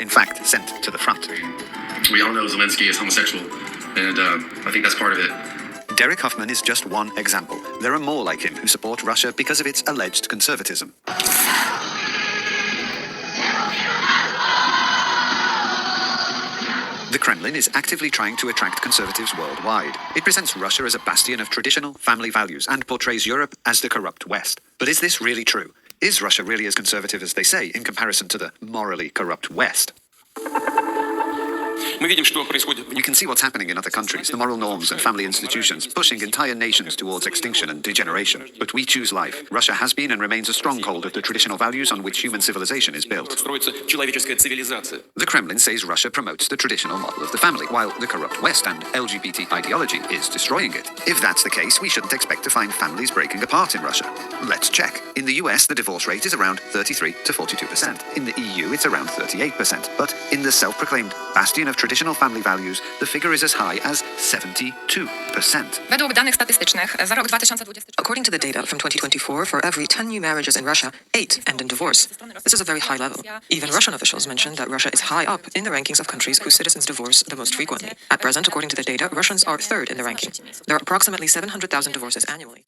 in fact sent to the front. We all know Zelensky is homosexual, and I think that's part of it. Derek Hoffman is just one example. There are more like him who support Russia because of its alleged conservatism. The Kremlin is actively trying to attract conservatives worldwide. It presents Russia as a bastion of traditional family values and portrays Europe as the corrupt West. But is this really true? Is Russia really as conservative as they say in comparison to the morally corrupt West? You can see what's happening in other countries, the moral norms and family institutions, pushing entire nations towards extinction and degeneration. But we choose life. Russia has been and remains a stronghold of the traditional values on which human civilization is built. The Kremlin says Russia promotes the traditional model of the family, while the corrupt West and LGBT ideology is destroying it. If that's the case, we shouldn't expect to find families breaking apart in Russia. Let's check. In the US, the divorce rate is around 33 to 42%. In the EU, it's around 38%. But in the self-proclaimed bastion of traditional family values, the figure is as high as 72%. According to the data from 2024, for every 10 new marriages in Russia, 8 end in divorce. This is a very high level. Even Russian officials mentioned that Russia is high up in the rankings of countries whose citizens divorce the most frequently. At present, according to the data, Russians are third in the ranking. There are approximately 700,000 divorces annually.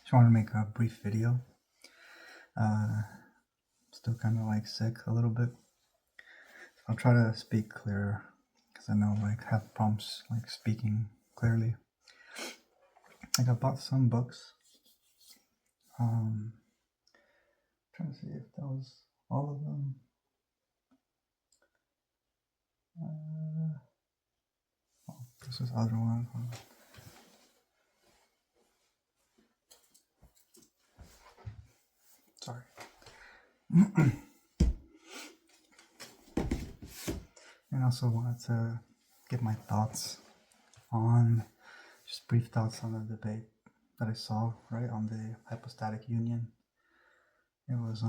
Just want to make a brief video. Still kind of like sick a little bit. I'll try to speak clearer because I know like have problems like speaking clearly. Like I bought some books. Trying to see if that was all of them. This is the other one. Sorry. And also wanted to give my thoughts on, just brief thoughts on the debate that I saw, right, on the Hypostatic Union. It was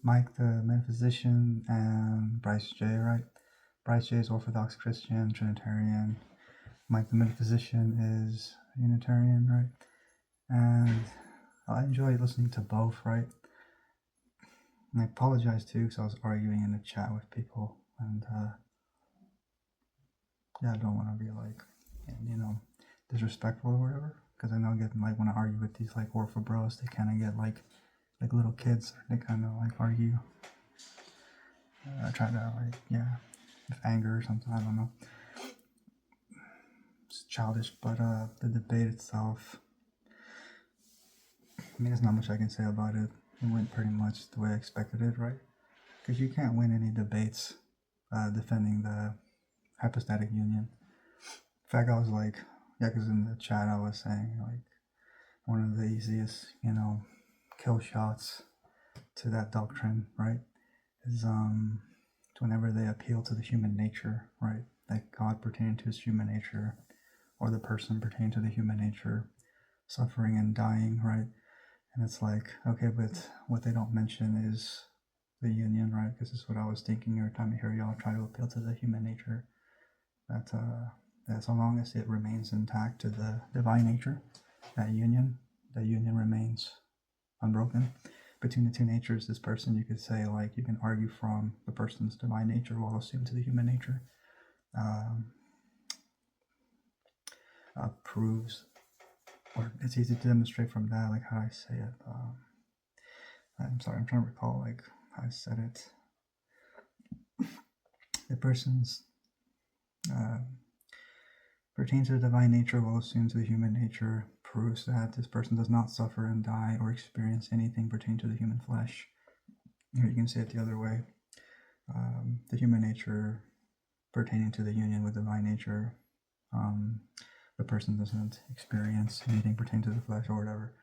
Mike the Metaphysician and Bryce J, right? Bryce J is Orthodox Christian, Trinitarian. Mike the Metaphysician is Unitarian, right? And I enjoy listening to both, right? And I apologize too, because I was arguing in the chat with people, and yeah, I don't want to be like, disrespectful or whatever, because I know getting like when I argue with these like Orpha bros, they kind of get like little kids, they kind of like argue. I try to like, yeah, with anger or something, I don't know. It's childish, but the debate itself, I mean, there's not much I can say about it. It went pretty much the way I expected it, right? Because you can't win any debates defending the Hypostatic Union. In fact, I was like, yeah, because in the chat I was saying, like, one of the easiest, kill shots to that doctrine, right, is whenever they appeal to the human nature, right, like God pertaining to his human nature, or the person pertaining to the human nature, suffering and dying, right? And it's like, okay, but what they don't mention is the union, right? Because this is what I was thinking every time I hear y'all try to appeal to the human nature. That so long as it remains intact to the divine nature, that union remains unbroken. Between the two natures, this person, you could say, like, you can argue from the person's divine nature while assumed to the human nature. Proves, or it's easy to demonstrate from that, like how I say it. I'm sorry, I'm trying to recall like how I said it. The person's pertains to the divine nature while assumed to the human nature proves that this person does not suffer and die or experience anything pertaining to the human flesh. Or you can say it the other way. The human nature pertaining to the union with divine nature, the person doesn't experience anything pertaining to the flesh or whatever.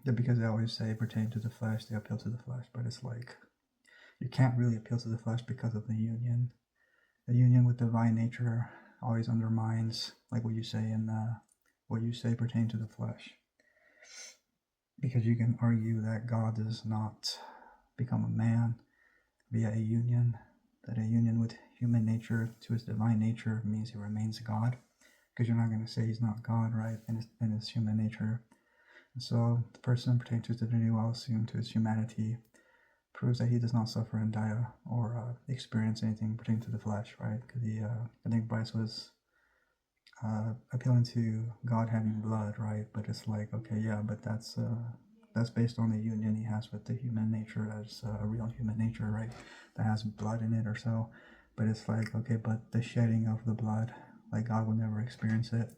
Because they always say pertain to the flesh, they appeal to the flesh, but it's like, you can't really appeal to the flesh because of the union. The union with divine nature always undermines, like what you say pertain to the flesh. Because you can argue that God does not become a man via a union, that a union with human nature to his divine nature means he remains God. because you're not going to say he's not God, right, in his human nature. And so the person pertaining to his divinity while assumed to his humanity proves that he does not suffer and die or experience anything pertaining to the flesh, right? Because I think Bryce was appealing to God having blood, right? But it's like, okay, yeah, but that's based on the union he has with the human nature as a real human nature, right? That has blood in it or so. But it's like, okay, but the shedding of the blood, like God will never experience it.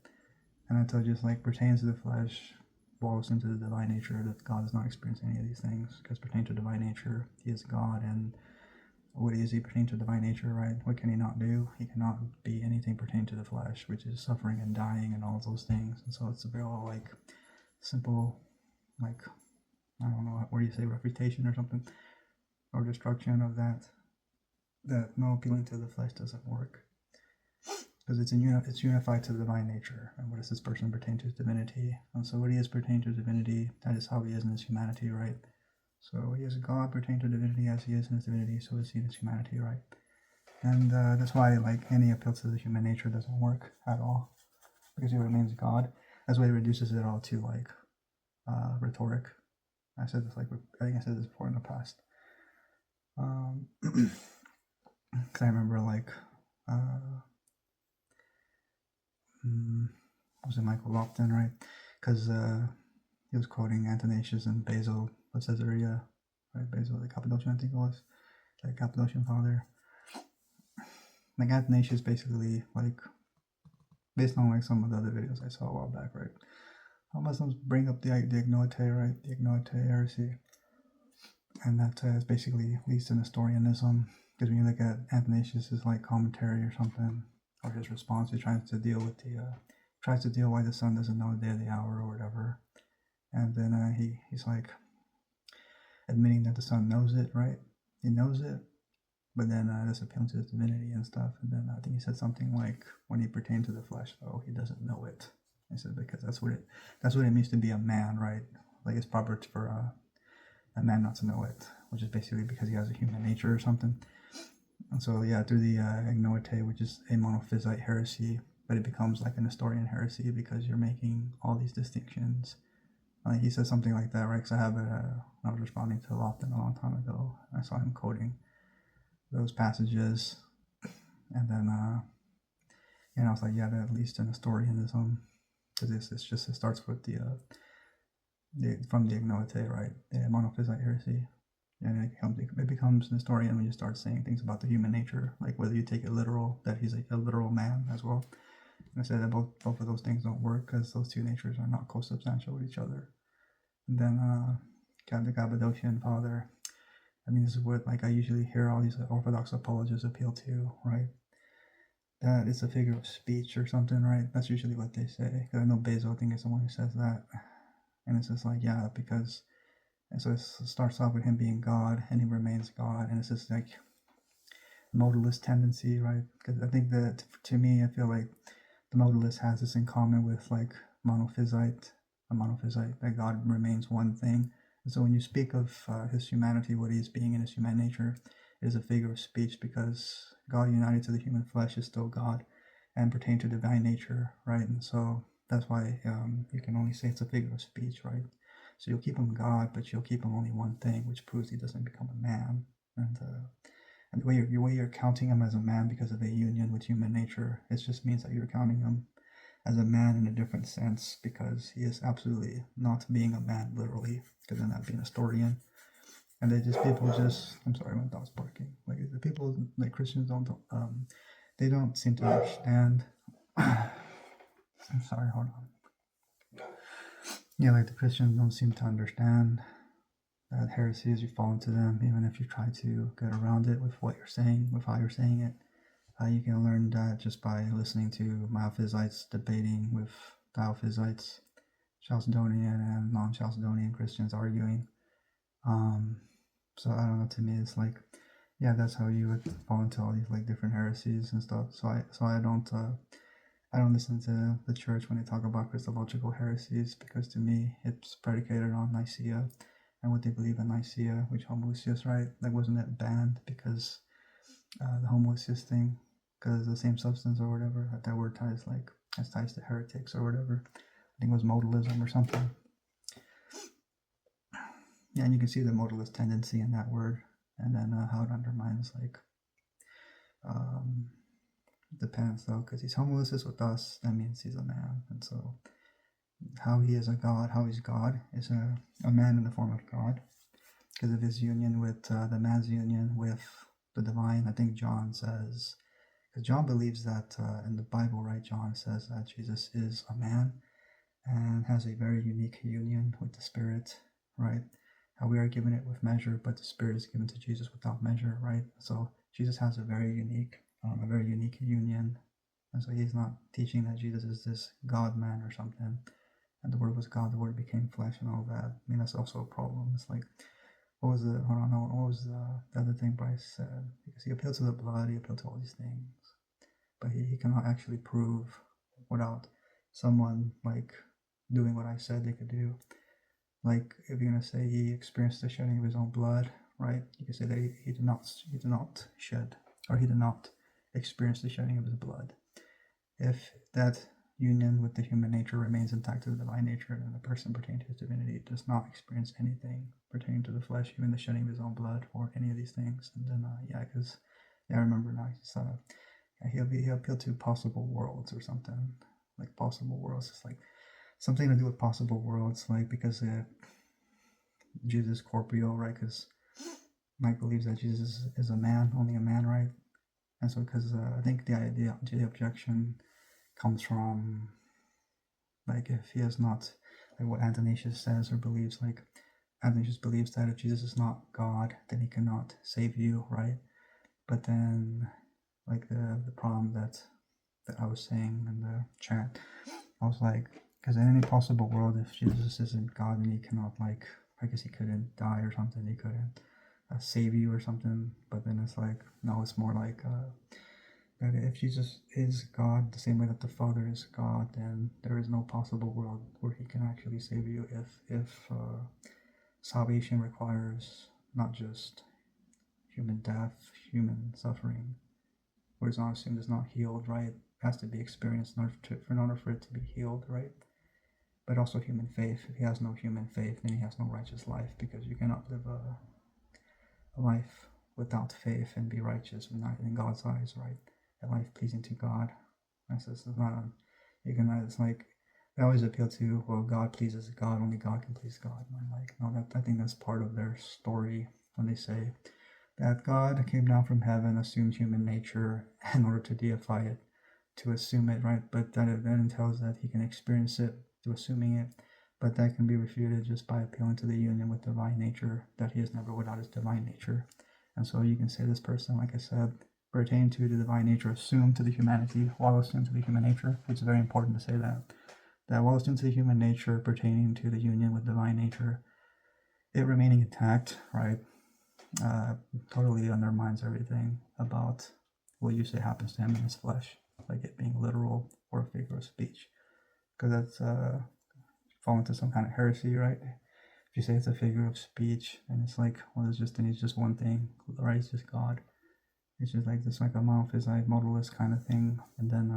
And I told you, it's like pertains to the flesh, walks into the divine nature, that God does not experience any of these things, because pertaining to divine nature, he is God, and what is he pertaining to divine nature, right? What can he not do? He cannot be anything pertaining to the flesh, which is suffering and dying and all those things. And so it's a very like simple, like, I don't know, what do you say, refutation or something, or destruction of that no appealing to the flesh doesn't work, because it's unified to the divine nature. And what does this person pertain to his divinity? And so what he is pertaining to divinity, that is how he is in his humanity, right? So he is God pertaining to divinity as he is in his divinity, so is he in his humanity, right? And that's why like any appeal to the human nature doesn't work at all, because he remains God. That's why he reduces it all to like rhetoric. I said this I think I said this before in the past. Because I remember like was it Michael Lofton, right? Because he was quoting Athanasius and Basil of Caesarea, right? Basil the Cappadocian, I think it was, the Cappadocian father. Like Athanasius basically, like, based on like some of the other videos I saw a while back, right? How Muslims bring up the ignoite, right? The ignoite heresy. And that basically leads to Nestorianism. Because when you look at Athanasius' like commentary or something, or his response, he tries to deal with why the son doesn't know the day of the hour or whatever. And then he's like admitting that the son knows it, right? He knows it, but then that's appealing to his divinity and stuff. And then I think he said something like, when he pertained to the flesh, though, he doesn't know it. He said because that's what it means to be a man, right? Like it's proper for a man not to know it, which is basically because he has a human nature or something. And so yeah, through the ignoite, which is a monophysite heresy, but it becomes like a Nestorian heresy because you're making all these distinctions. Like he said something like that, right? Because I have it. I was responding to Lofton a long time ago. I saw him quoting those passages, and then I was like, yeah, that leads to Nestorianism, because it starts with the from the ignoite, right? The monophysite heresy. And it becomes Nestorian when you start saying things about the human nature, like whether you take it literal, that he's a literal man as well. And I said that both of those things don't work, because those two natures are not co-substantial with each other. And then the Cappadocian father, I mean, this is what like I usually hear all these Orthodox apologists appeal to, right? That it's a figure of speech or something, right? That's usually what they say. Because I know Basil, I think, is the one who says that. And it's just like, yeah, because... And so it starts off with him being God, and he remains God, and it's just like modalist tendency, right? Because I think that, to me, I feel like the modalist has this in common with like monophysite, that God remains one thing. And so when you speak of his humanity, what he is being in his human nature, it is a figure of speech, because God united to the human flesh is still God and pertain to divine nature, right? And so that's why you can only say it's a figure of speech, right? So you'll keep him God, but you'll keep him only one thing, which proves he doesn't become a man. And the way you're counting him as a man because of a union with human nature, it just means that you're counting him as a man in a different sense, because he is absolutely not being a man literally, because then that'd be Nestorian. And I'm sorry, my dog's barking. Like the people, like Christians they don't seem to understand. I'm sorry, hold on. Yeah, like the Christians don't seem to understand that heresy as you fall into them, even if you try to get around it with what you're saying, with how you're saying it. You can learn that just by listening to Miaphysites debating with Diophysites, Chalcedonian and non-Chalcedonian Christians arguing. So I don't know, to me it's like, yeah, that's how you would fall into all these like different heresies and stuff. So I don't listen to the church when they talk about Christological heresies, because to me it's predicated on Nicaea and what they believe in Nicaea, which homoousios, right? Like, wasn't it banned because the homoousios thing, because the same substance or whatever, that word ties like has ties to heretics or whatever. I think it was modalism or something. Yeah, and you can see the modalist tendency in that word, and then how it undermines like depends though, because he's homoousios with us, that means he's a man, and so how he is a god, how he's God, is a man in the form of God, because of his union with the man's union with the divine. I think John says, because John believes that in the Bible, right? John says that Jesus is a man and has a very unique union with the Spirit, right? How we are given it with measure, but the Spirit is given to Jesus without measure, right? So Jesus has a very unique union, and so he's not teaching that Jesus is this God-man or something, and the Word was God, the Word became flesh, and all that. I mean, that's also a problem. It's like, what was the? I don't know. What was the other thing Bryce said? Because he appealed to the blood, he appealed to all these things, but he cannot actually prove without someone like doing what I said they could do. Like, if you're gonna say he experienced the shedding of his own blood, right? You can say that he did not shed, or he did not experience the shedding of his blood. If that union with the human nature remains intact to the divine nature, then the person pertaining to his divinity does not experience anything pertaining to the flesh, even the shedding of his own blood, or any of these things. And then, I remember now. He'll appeal to possible worlds or something, like possible worlds. It's like something to do with possible worlds, like because Jesus is corporeal, right? Because Mike believes that Jesus is a man, only a man, right? And so, because I think the objection comes from, like, if he is not, like what Athanasius says or believes, like Athanasius believes that if Jesus is not God, then he cannot save you, right? But then, like the problem that I was saying in the chat, I was like, because in any possible world, if Jesus isn't God, then he cannot, like, I guess he couldn't die or something, he couldn't save you or something. But then it's like, no, it's more like that if Jesus is God, the same way that the Father is God, then there is no possible world where he can actually save you if salvation requires not just human death, human suffering, or is not assumed is not healed, right? It has to be experienced in order for it to be healed, right? But also human faith. If he has no human faith, then he has no righteous life, because you cannot live a life without faith and be righteous in God's eyes, right? A life pleasing to God. It's not. It's like they always appeal to, well, God pleases God, only God can please God. And I'm like, no, I think that's part of their story when they say that God came down from heaven, assumed human nature in order to deify it, to assume it, right? But that it then entails that he can experience it to assuming it, but that can be refuted just by appealing to the union with divine nature, that he is never without his divine nature. And so you can say this person, like I said, pertain to the divine nature, assumed to the humanity, while assumed to the human nature. It's very important to say that while assumed to the human nature, pertaining to the union with divine nature, it remaining intact, right? Totally undermines everything about what you say happens to him in his flesh, like it being literal or a figure of speech, because that's fall into some kind of heresy, right? If you say it's a figure of speech, and it's like, well, he's just one thing, right? It's just God. It's just like this, like a monophysite modalist kind of thing, and then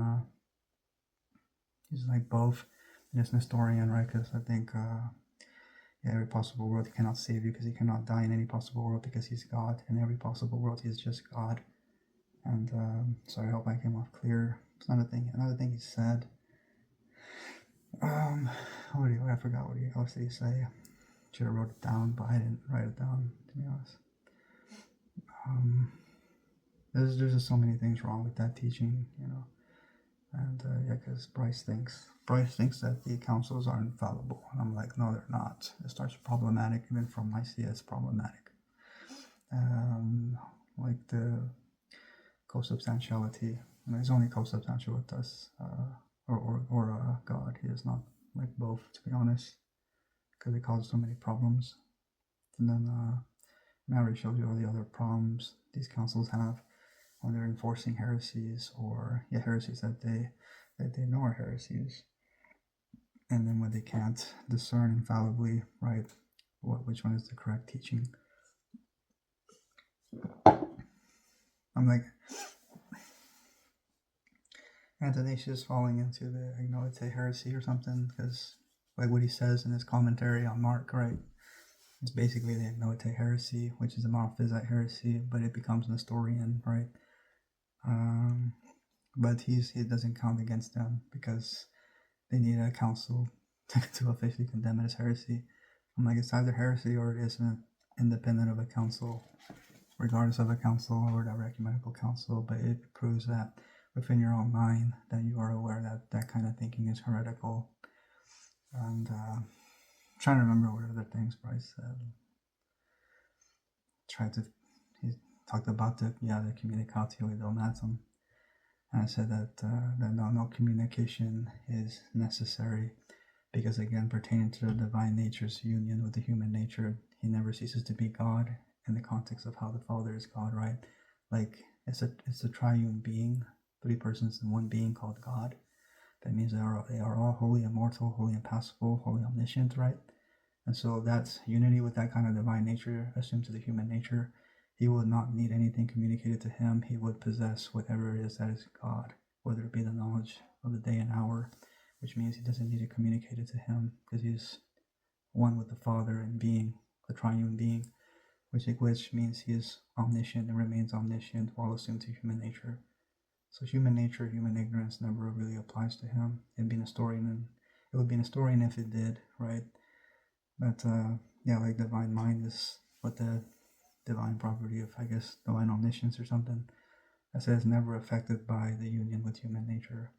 he's like both. He's Nestorian, right? Because I think every possible world he cannot save you, because he cannot die in any possible world because he's God. In every possible world he's just God. And sorry, I hope I came off clear. It's another thing he said. I forgot what else did he say. Should have wrote it down, but I didn't write it down, to be honest. There's just so many things wrong with that teaching, and because Bryce thinks that the councils are infallible, and I'm like, no, they're not. It starts problematic. Even from Nicaea, it's problematic. Like the co-substantiality, and he's only co-substantial with us, or God. He is not like both, to be honest, because it causes so many problems. And then Mary showed you all the other problems these councils have when they're enforcing heresies, or heresies that they know are heresies, and then when they can't discern infallibly, right, which one is the correct teaching. I'm like, Athanasius falling into the Ignoite heresy or something, because like what he says in his commentary on Mark, right? It's basically the Ignoite heresy, which is a monophysite heresy, but it becomes Nestorian, right? But he doesn't count against them because they need a council to officially condemn it as heresy. I'm like, it's either heresy or it isn't, independent of a council, regardless of a council or direct ecumenical council. But it proves that within your own mind that you are aware that that kind of thinking is heretical. And trying to remember what other things Bryce said. He talked about the communicatio idiomatum, and I said that no communication is necessary because, again, pertaining to the divine nature's union with the human nature, he never ceases to be God in the context of how the Father is God, right? Like it's a triune being, three persons in one being called God. That means they are all wholly immortal, wholly impassible, wholly omniscient, right? And so that's unity with that kind of divine nature assumed to the human nature. He would not need anything communicated to him. He would possess whatever it is that is God, whether it be the knowledge of the day and hour, which means he doesn't need to communicate it to him because he's one with the Father in being, the triune being, which means he is omniscient and remains omniscient while assumed to human nature. So human nature, human ignorance never really applies to him. It would be Nestorian if it did, right? But like divine mind is what the divine property of, I guess, divine omniscience or something. I said it's never affected by the union with human nature.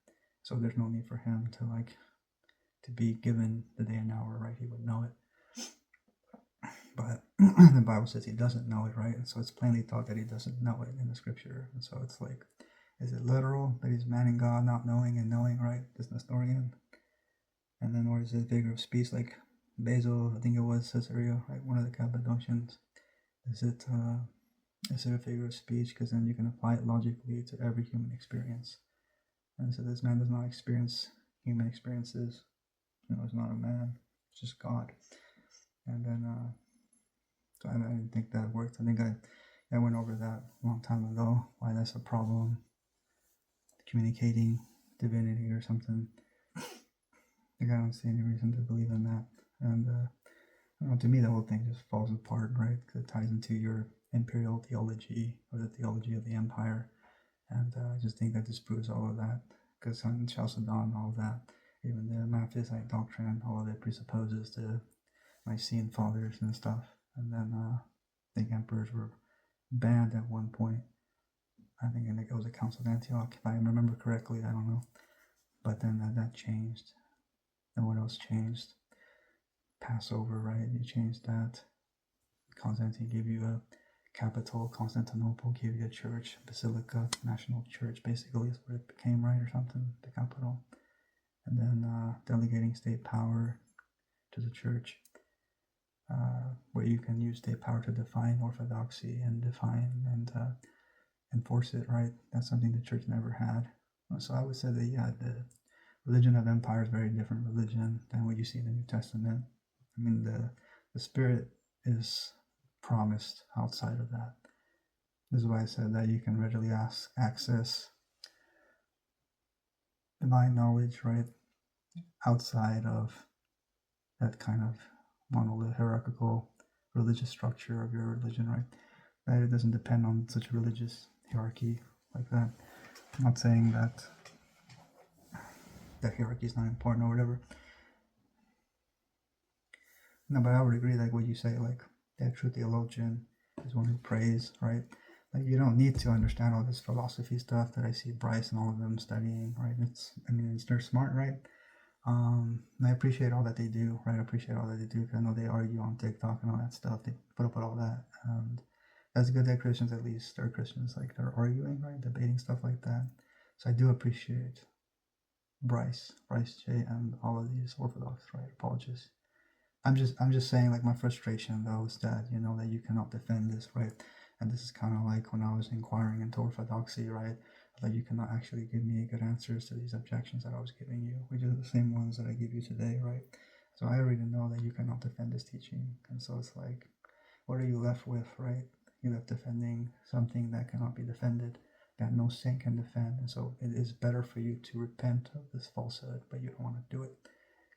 So there's no need for him to be given the day and hour, right? He would know it. But the Bible says he doesn't know it, right? And so it's plainly taught that he doesn't know it in the scripture. And so it's like, is it literal that he's man and God, not knowing and knowing, right? This Nestorian. And then what is his figure of speech? Like Basil, I think it was Caesarea, right? One of the Cappadocians. Is it a figure of speech? Because then you can apply it logically to every human experience. And so this man does not experience human experiences. It's not a man, it's just God. And then, so I didn't think that worked. I think I went over that a long time ago, why that's a problem. Communicating divinity or something. I don't see any reason to believe in that. And to me, the whole thing just falls apart, right? Because it ties into your imperial theology or the theology of the empire. And I just think that disproves all of that. Because on Chalcedon, all of that, even the Metaphysics doctrine, all of it presupposes the Nicene fathers and stuff. And then I think emperors were banned at one point. I think it was a Council of Antioch, if I remember correctly. I don't know. But then that changed. And what else changed? Passover, right? You changed that. Constantine gave you a capital. Constantinople gave you a church, basilica, national church, basically is what it became, right? Or something, the capital. And then delegating state power to the church, where you can use state power to define orthodoxy and define and enforce it, right? That's something the church never had. So I would say that, the religion of empire is a very different religion than what you see in the New Testament. I mean, the Spirit is promised outside of that. This is why I said that you can readily access divine knowledge, right, outside of that kind of monolithic hierarchical religious structure of your religion, right? That it doesn't depend on such a religious hierarchy like that. I'm not saying that hierarchy is not important or whatever. No, but I would agree, like what you say, like the true theologian is one who prays, right? Like you don't need to understand all this philosophy stuff that I see Bryce and all of them studying, right? They're smart, right? I appreciate all that they do, right? I appreciate all that they do because I know they argue on TikTok and all that stuff. They put up with all that. And that's good that Christians, at least, are Christians, like they're arguing, right? Debating stuff like that. So I do appreciate Bryce J, and all of these Orthodox, right, apologists. I'm just saying, like, my frustration though is that that you cannot defend this, right? And this is kind of like when I was inquiring into Orthodoxy, right? Like you cannot actually give me good answers to these objections that I was giving you, which are the same ones that I give you today, right? So I already know that you cannot defend this teaching, and so it's like, what are you left with, right? You're left defending something that cannot be defended that no saint can defend. And so it is better for you to repent of this falsehood, but you don't want to do it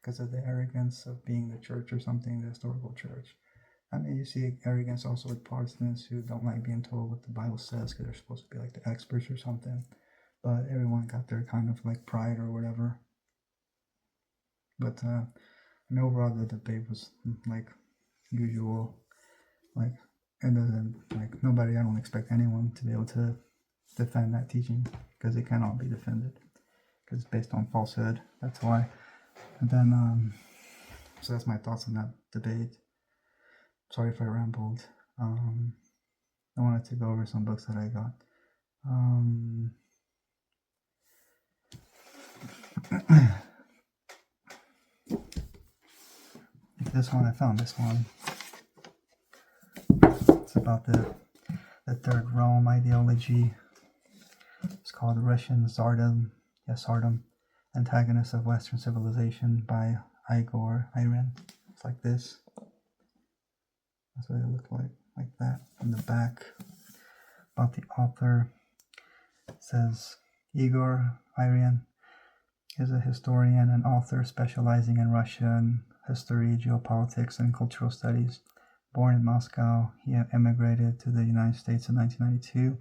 because of the arrogance of being the church or something, the historical church. I mean, you see arrogance also with Protestants who don't like being told what the Bible says because they're supposed to be like the experts or something. But everyone got their kind of like pride or whatever. But and overall, the debate was like usual. Like, it doesn't, like, nobody, I don't expect anyone to be able to defend that teaching because it cannot be defended because it's based on falsehood. That's why. And then, so that's my thoughts on that debate. Sorry if I rambled. I wanted to go over some books that I got. This one, I found this one. It's about the Third Rome ideology. It's called Russian Tsardom, Antagonist of Western Civilization by Igor Irin. It's like this. That's what it looked like that. On the back, about the author, it says Igor Irin is a historian and author specializing in Russian history, geopolitics, and cultural studies. Born in Moscow, he emigrated to the United States in 1992,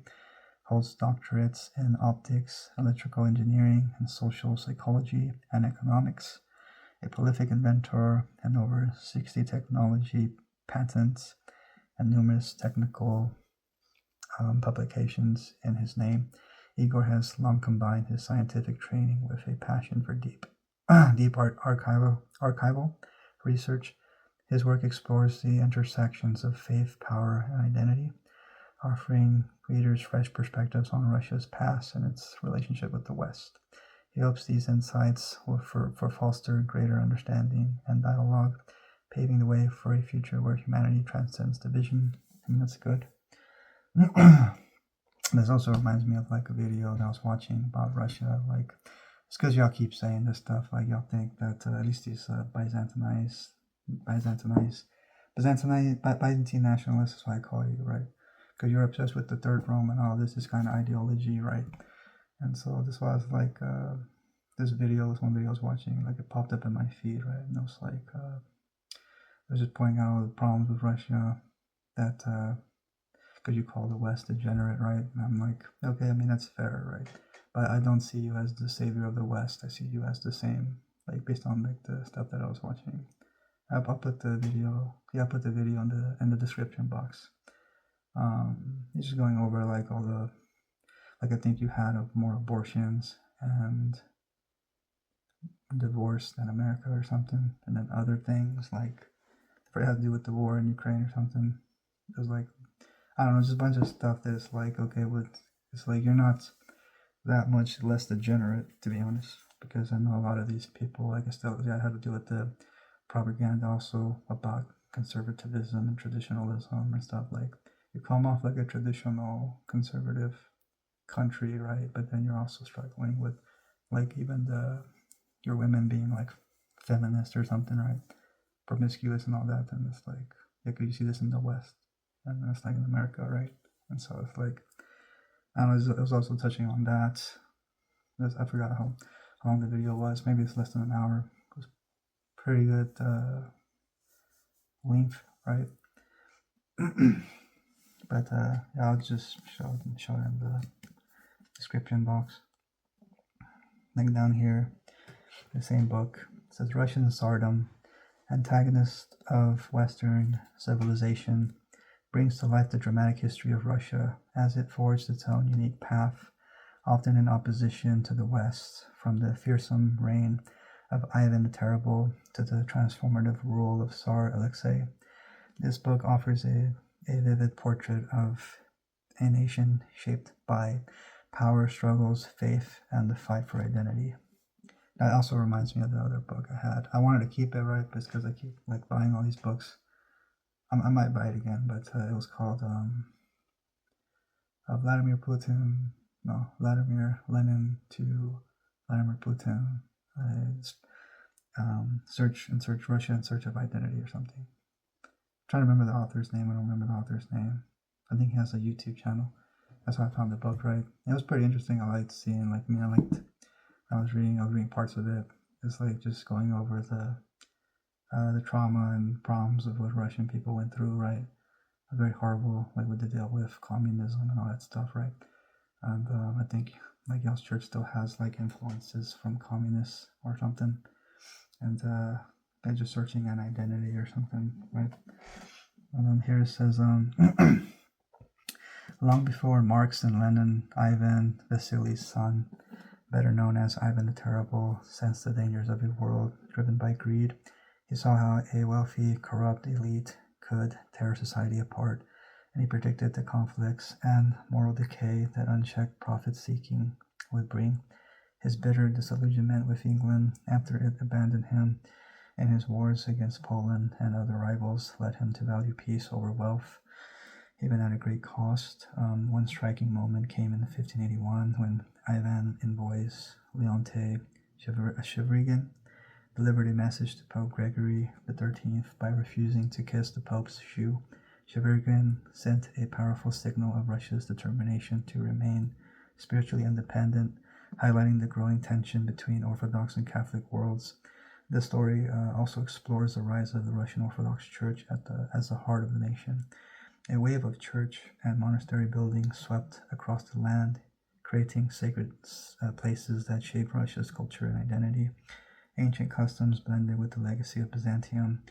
holds doctorates in optics, electrical engineering, and social psychology and economics, a prolific inventor, and over 60 technology patents and numerous technical publications in his name. Igor has long combined his scientific training with a passion for deep archival research. His work explores the intersections of faith, power, and identity, offering readers fresh perspectives on Russia's past and its relationship with the West. He hopes these insights will foster greater understanding and dialogue, paving the way for a future where humanity transcends division. I mean, that's good. This also reminds me of like a video that I was watching about Russia. Like, it's because y'all keep saying this stuff. Like, y'all think that at least these Byzantine nationalists is what I call you, right? Because you're obsessed with the Third Rome and all this kind of ideology, right? And so this was like this one video I was watching, like it popped up in my feed, right? And it was like it was just pointing out all the problems with Russia that because you call the West degenerate, right? And I'm like, okay, I mean that's fair, right? But I don't see you as the savior of the West. I see you as the same, like based on like the stuff that I was watching. I'll put the video. Yeah, I'll put the video in the description box. He's just going over like all the, like I think you had more abortions and divorce than America or something, and then other things like it had to do with the war in Ukraine or something. It was like, I don't know, just a bunch of stuff that's like, okay, it's like you're not that much less degenerate, to be honest, because I know a lot of these people, I guess that had to do with the propaganda also about conservatism and traditionalism and stuff. Like, you come off like a traditional conservative country, right? But then you're also struggling with like even your women being like feminist or something, right? Promiscuous and all that. And it's like, yeah, could you see this in the West? And it's like in America, right? And so it's like, I don't know, it was also touching on that. I forgot how long the video was. Maybe it's less than an hour. It was pretty good length, right? But yeah, I'll just show it in the description box. Like down here, the same book, it says Russian Tsardom, Antagonist of Western Civilization, brings to life the dramatic history of Russia as it forged its own unique path, often in opposition to the West, from the fearsome reign of Ivan the Terrible to the transformative rule of Tsar Alexei. This book offers a vivid portrait of a nation shaped by power struggles, faith, and the fight for identity. That also reminds me of the other book I had. I wanted to keep it, right, but it's because I keep like buying all these books. I might buy it again, but it was called Vladimir Lenin to Vladimir Putin. Search Russia in Search of Identity or something. I'm trying to remember the author's name. I don't remember the author's name. I think he has a YouTube channel. that's how I found the book, right? It was pretty interesting. I liked seeing, like, I liked, I was reading parts of it. It's like just going over the trauma and problems of what Russian people went through, right? Very horrible, like what they dealt with communism and all that stuff, right? And I think like y'all's church still has like influences from communists or something, and they're just searching an identity or something, right? And then here it says, long before Marx and Lenin, Ivan Vasily's son, better known as Ivan the Terrible, sensed the dangers of a world driven by greed. He saw how a wealthy, corrupt elite could tear society apart, and he predicted the conflicts and moral decay that unchecked profit-seeking would bring. His bitter disillusionment with England after it abandoned him and his wars against Poland and other rivals led him to value peace over wealth, even at a great cost. One striking moment came in 1581 when Ivan Envoys Leonte Shevrigan delivered a message to Pope Gregory XIII by refusing to kiss the Pope's shoe. Shevrigan sent a powerful signal of Russia's determination to remain spiritually independent, highlighting the growing tension between Orthodox and Catholic worlds. This story also explores the rise of the Russian Orthodox Church as the heart of the nation. A wave of church and monastery building swept across the land, creating sacred places that shaped Russia's culture and identity. Ancient customs blended with the legacy of Byzantium,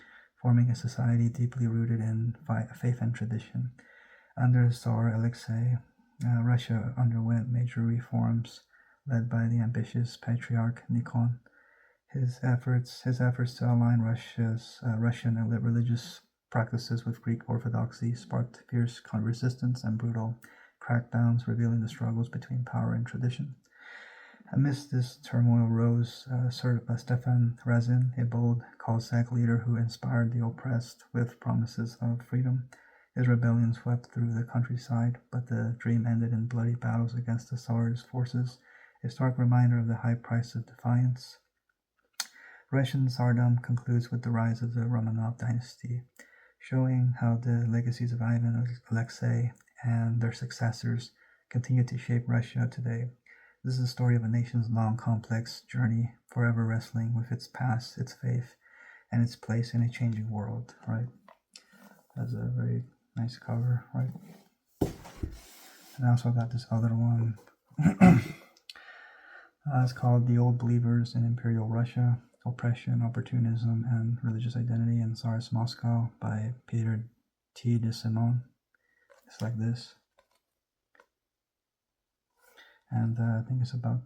forming a society deeply rooted in faith and tradition. Under Tsar Alexei, Russia underwent major reforms led by the ambitious Patriarch Nikon. His efforts to align Russian religious practices with Greek Orthodoxy sparked fierce resistance and brutal crackdowns, revealing the struggles between power and tradition. Amidst this turmoil rose Stefan Razin, a bold Cossack leader who inspired the oppressed with promises of freedom. His rebellion swept through the countryside, but the dream ended in bloody battles against the Tsar's forces, a stark reminder of the high price of defiance. Russian Tsardom concludes with the rise of the Romanov dynasty, showing how the legacies of Ivan Alexei and their successors continue to shape Russia today. This is a story of a nation's long, complex journey, forever wrestling with its past, its faith, and its place in a changing world, right? That's a very nice cover, right? And I also got this other one. It's called The Old Believers in Imperial Russia, Oppression, Opportunism, and Religious Identity in Tsarist Moscow by Peter T. de Simon. It's like this. And I think it's about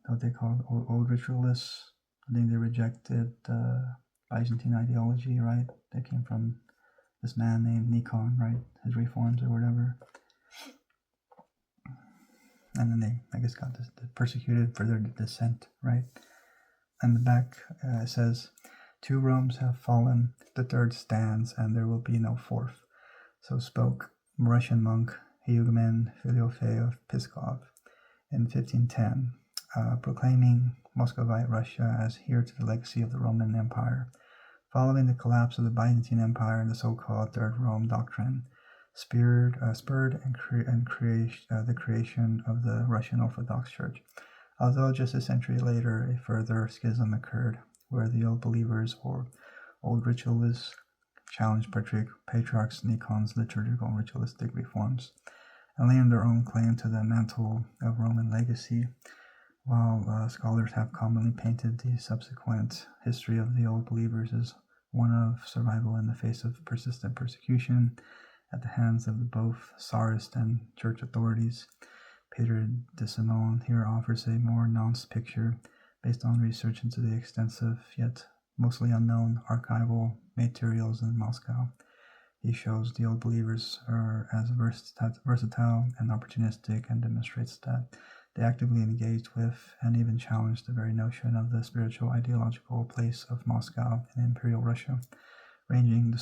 what they call old ritualists. I think they rejected Byzantine ideology, right? They came from this man named Nikon, right? His reforms or whatever. And then they, I guess, got persecuted for their dissent, right? And the back says, 2 Romes have fallen, the 3rd stands, and there will be no 4th. So spoke Russian monk Eugumen Filofey of Pskov in 1510, proclaiming Muscovite Russia as heir to the legacy of the Roman Empire. Following the collapse of the Byzantine Empire and the so-called Third Rome doctrine, spurred the creation of the Russian Orthodox Church. Although just a century later, a further schism occurred, where the old believers or old ritualists challenged Patriarch Nikon's liturgical and ritualistic reforms, and laying their own claim to the mantle of Roman legacy, while scholars have commonly painted the subsequent history of the old believers as one of survival in the face of persistent persecution at the hands of both Tsarist and church authorities. Peter de Simon here offers a more nuanced picture based on research into the extensive yet mostly unknown archival materials in Moscow. He shows the old believers are as versatile and opportunistic, and demonstrates that they actively engaged with and even challenged the very notion of the spiritual ideological place of Moscow in Imperial Russia, ranging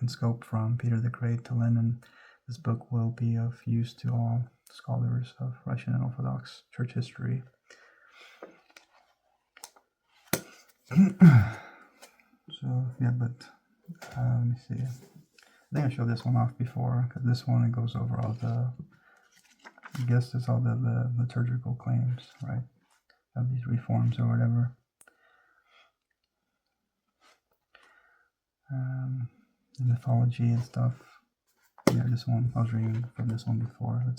in scope from Peter the Great to Lenin. This book will be of use to all scholars of Russian and Orthodox Church history. So, yeah, but let me see. I think I showed this one off before, because this one, it goes over all I guess it's all the liturgical claims, right, of these reforms or whatever. The mythology and stuff. Yeah, this one, I was reading from this one before, the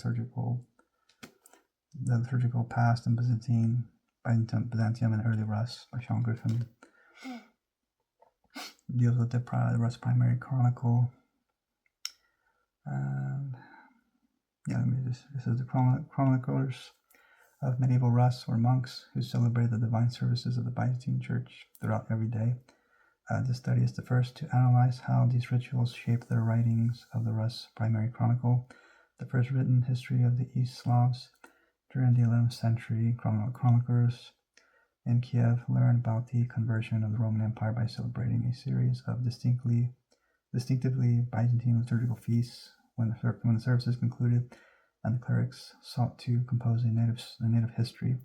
liturgical past in Byzantium and early Rus by Sean Griffin. Deals with the Rus primary chronicle. This is the chroniclers of medieval Rus were monks who celebrated the divine services of the Byzantine Church throughout every day. This study is the first to analyze how these rituals shaped the writings of the Rus primary chronicle, the first written history of the East Slavs. During the 11th century, chroniclers in Kiev learned about the conversion of the Roman Empire by celebrating a series of distinctively Byzantine liturgical feasts. When the services concluded and the clerics sought to compose a native history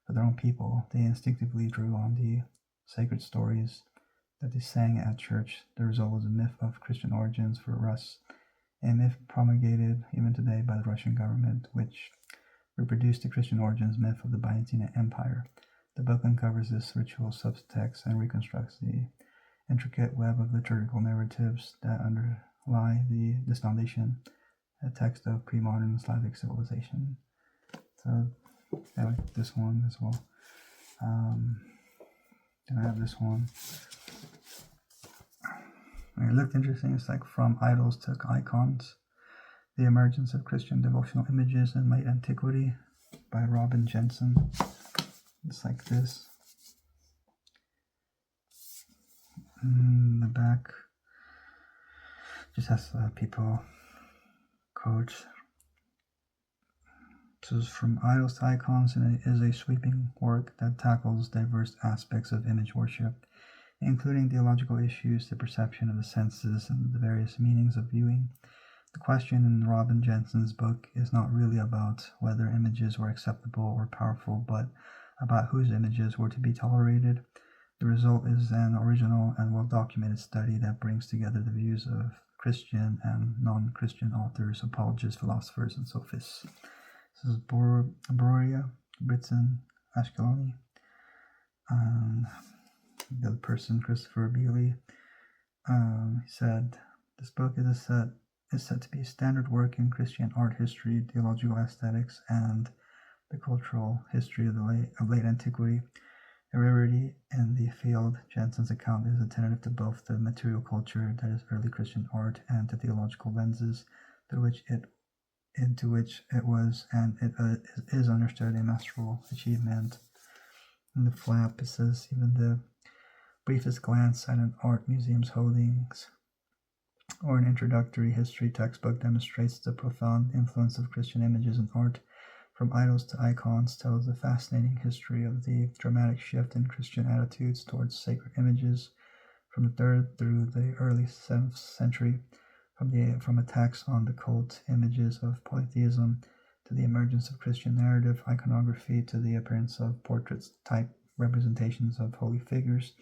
for their own people, they instinctively drew on the sacred stories that they sang at church. The result was a myth of Christian origins for Rus, a myth promulgated even today by the Russian government, which reproduced the Christian origins myth of the Byzantine Empire. The book uncovers this ritual subtext and reconstructs the intricate web of liturgical narratives that underlie this foundation, a text of pre-modern Slavic civilization. So, I like this one as well. Then I have this one. It looked interesting. It's like From Idols to Icons, The Emergence of Christian Devotional Images in Late Antiquity by Robin Jensen. It's like this. The back just has people quotes. This is From Idols to Icons, and it is a sweeping work that tackles diverse aspects of image worship, including theological issues, the perception of the senses, and the various meanings of viewing. The question in Robin Jensen's book is not really about whether images were acceptable or powerful, but about whose images were to be tolerated. The result is an original and well-documented study that brings together the views of Christian and non-Christian authors, apologists, philosophers, and sophists. This is Broria, Britson, Ashkeloni, and the other person, Christopher Bealey. He said, this book is said to be a standard work in Christian art history, theological aesthetics, and the cultural history of late antiquity. A rarity in the field, Jensen's account is attentive to both the material culture that is early Christian art and the theological lenses into which it was and it is understood a masterful achievement. In the flap, it says, even the briefest glance at an art museum's holdings or an introductory history textbook demonstrates the profound influence of Christian images in art. From Idols to Icons tells the fascinating history of the dramatic shift in Christian attitudes towards sacred images from the 3rd through the early 7th century, from attacks on the cult images of polytheism to the emergence of Christian narrative iconography to the appearance of portrait-type representations of holy figures.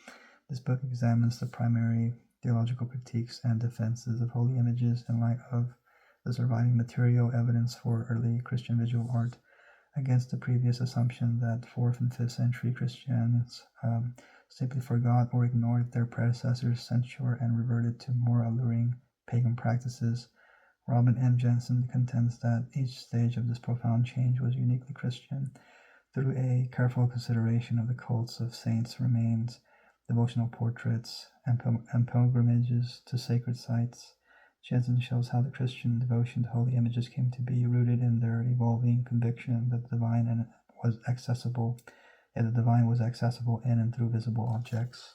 This book examines the primary theological critiques and defenses of holy images in light of the surviving material evidence for early Christian visual art, against the previous assumption that 4th and 5th century Christians simply forgot or ignored their predecessors' censure and reverted to more alluring pagan practices. Robin M. Jensen contends that each stage of this profound change was uniquely Christian. Through a careful consideration of the cults of saints' remains, devotional portraits, and pilgrimages to sacred sites, Jensen shows how the Christian devotion to holy images came to be rooted in their evolving conviction that the divine was accessible in and through visible objects.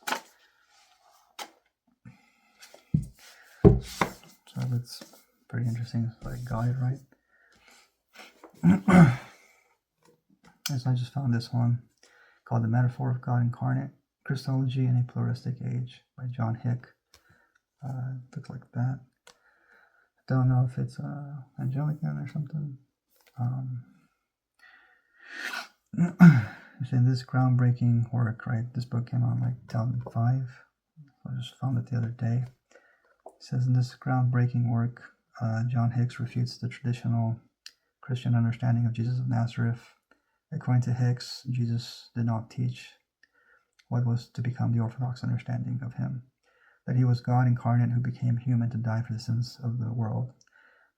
So that's pretty interesting. It's like guide, right? So I just found this one called The Metaphor of God Incarnate, Christology in a Pluralistic Age by John Hick. Looks like that. Don't know if it's Anglican or something. In this groundbreaking work, right? This book came out in like 2005. I just found it the other day. It says in this groundbreaking work, John Hicks refutes the traditional Christian understanding of Jesus of Nazareth. According to Hicks, Jesus did not teach what was to become the Orthodox understanding of him, that he was God incarnate who became human to die for the sins of the world.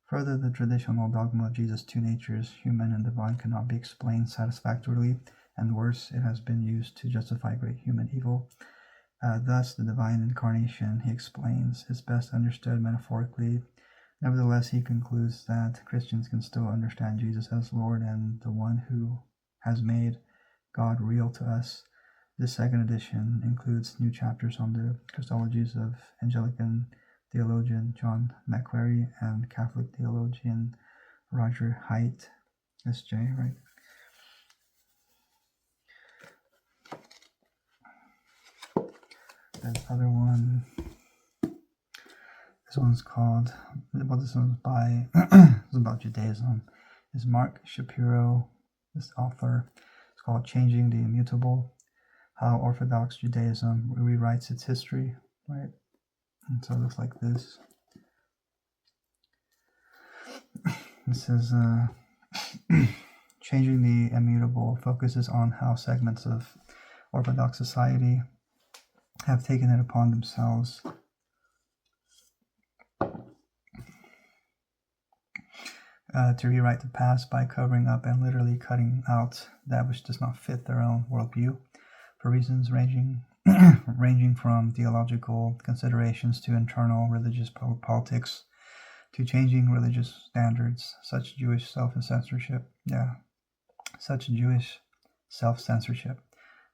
Further, the traditional dogma of Jesus' two natures, human and divine, cannot be explained satisfactorily, and worse, it has been used to justify great human evil. Thus, the divine incarnation, he explains, is best understood metaphorically. Nevertheless, he concludes that Christians can still understand Jesus as Lord and the one who has made God real to us. This second edition includes new chapters on the Christologies of Anglican theologian John Macquarie and Catholic theologian Roger Haidt, S.J., right? The other one, this one's called, well, this one's by, it's about Judaism, is Mark Shapiro, this author. It's called Changing the Immutable, How Orthodox Judaism Rewrites Its History, right? And so it looks like this. It says, Changing the Immutable focuses on how segments of Orthodox society have taken it upon themselves to rewrite the past by covering up and literally cutting out that which does not fit their own worldview, for reasons ranging from theological considerations to internal religious politics to changing religious standards. Such Jewish self-censorship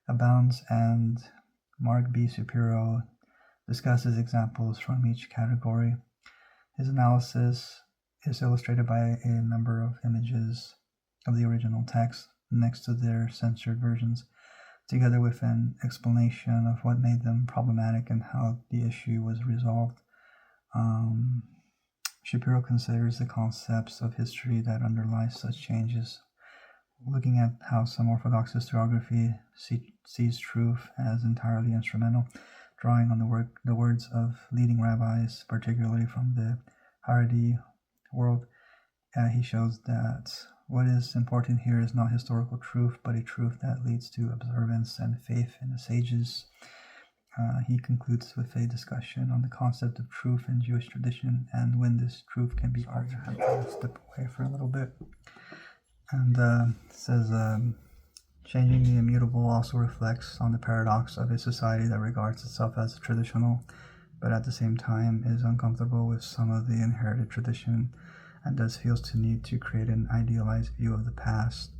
abounds, and Mark B. Shapiro discusses examples from each category. His analysis is illustrated by a number of images of the original text next to their censored versions, together with an explanation of what made them problematic and how the issue was resolved. Shapiro considers the concepts of history that underlie such changes, looking at how some Orthodox historiography sees truth as entirely instrumental, drawing on the words of leading rabbis, particularly from the Haredi world. He shows that what is important here is not historical truth, but a truth that leads to observance and faith in the sages. He concludes with a discussion on the concept of truth in Jewish tradition and when this truth can be argued. I have to step away for a little bit. And says, changing the immutable also reflects on the paradox of a society that regards itself as traditional, but at the same time is uncomfortable with some of the inherited tradition and thus feels the need to create an idealized view of the past.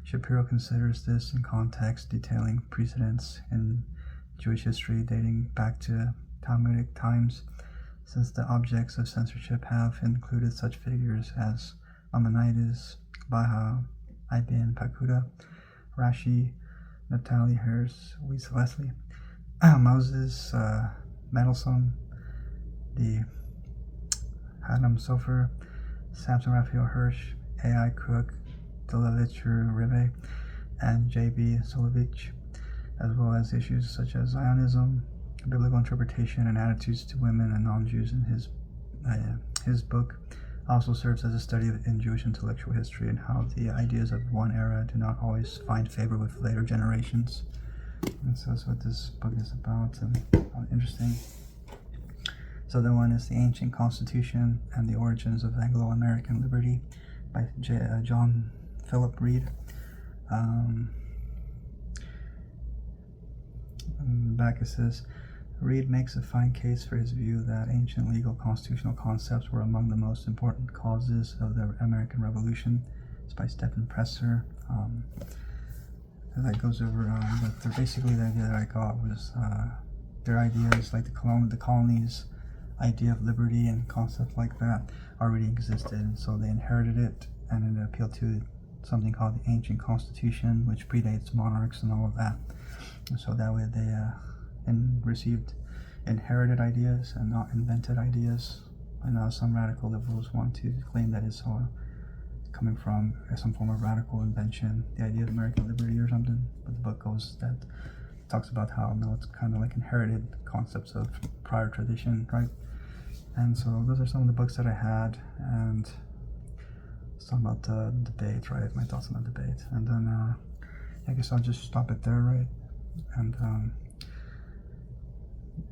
Shapiro considers this in context, detailing precedents in Jewish history dating back to Talmudic times, since the objects of censorship have included such figures as Maimonides, Baha, Ibn Pakuda, Rashi, Naphtali Harris, Wesley, Moses, Mendelssohn, the Haddam Sofer, Samson Raphael Hirsch, A.I. Cook, Delavich Rebbe, and J.B. Solovich, as well as issues such as Zionism, biblical interpretation, and attitudes to women and non-Jews in his book. Also serves as a study in Jewish intellectual history and how the ideas of one era do not always find favor with later generations. And so that's what this book is about, and interesting. So the one is The Ancient Constitution and the Origins of Anglo-American Liberty by John Philip Reed. Back it says, Reed makes a fine case for his view that ancient legal constitutional concepts were among the most important causes of the American Revolution. It's by Stephen Presser. That goes over, but basically the idea that I got was their ideas, like the colonies' idea of liberty and concepts like that already existed, and so they inherited it, and it appealed to something called the Ancient Constitution, which predates monarchs and all of that. And so that way they received inherited ideas and not invented ideas. And some radical liberals want to claim that it's all coming from some form of radical invention, the idea of American liberty or something. But the book talks about how it's kind of like inherited concepts of prior tradition, right? And so those are some of the books that I had, and It's talking about the debate, right? My thoughts on the debate. And then I guess I'll just stop it there, right? And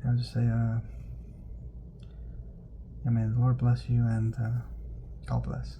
I'll just say, may the Lord bless you and God bless.